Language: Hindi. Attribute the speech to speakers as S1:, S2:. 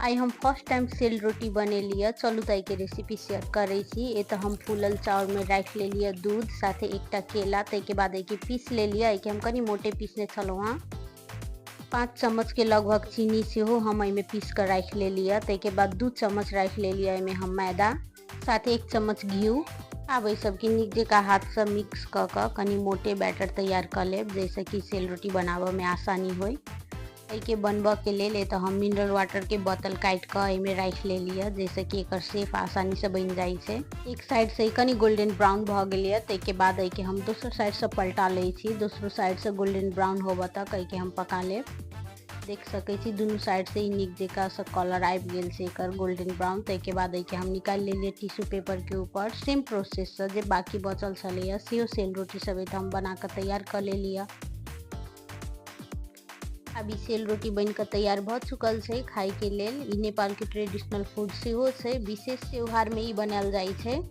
S1: आई हम फर्स्ट टाइम सेल रोटी बनेलिए। चलू ताई के रेसिपी शेयर करे छी। ए तो हम फूलल चाउर में राख लेलिए दूध साथे एकटा केला, तै के बाद एके पीस लेलिए। एके हम कनी मोटे पीसने छलहुँ हाँ। 5 चम्मच के लगभग चीनी सेहो हम एहिमे पीस कर राख लेलिए। तै के बाद 2 चम्मच राख लेलिए एहिमे हम मैदा, साथे 1 चम्मच घी। आब एहि सबके नीक जकाँ हाथ से मिक्स क कनी मोटे बैटर तैयार कर लेब, जैसे कि सेल रोटी बनाबे में आसानी होय। के बनबऽ के लेल तो हम मिनरल वाटर के बोतल काट कर एहिमे राख लेलिए, जैसे कि एकर शेप आसानी से बन जाए छै। एक साइड से कनी गोल्डन ब्राउन भ गेलिए, तै के बाद एके हम दोसर साइड से पलटा ले छी। दोसरो साइड से गोल्डन ब्राउन होबऽ तक एके हम पका लेब। देख सकै छी दुनू साइड से नीक जकाँ से कलर आबि गेल छै एकर गोल्डन ब्राउन। तै के बाद एके हम निकाल लेलिए टिश्यू पेपर के ऊपर। सेम प्रोसेस से जे बाकी बचल छलैया सेहो सेल रोटी सब हम बना कर तैयार कर लेलिए। अभी सेल रोटी बनकर तैयार भ चुकल छै खाए के लेल। ई नेपाल के ट्रेडिशनल फूड सेहो छै, विशेष त्योहार में ई बनायल जाय छै।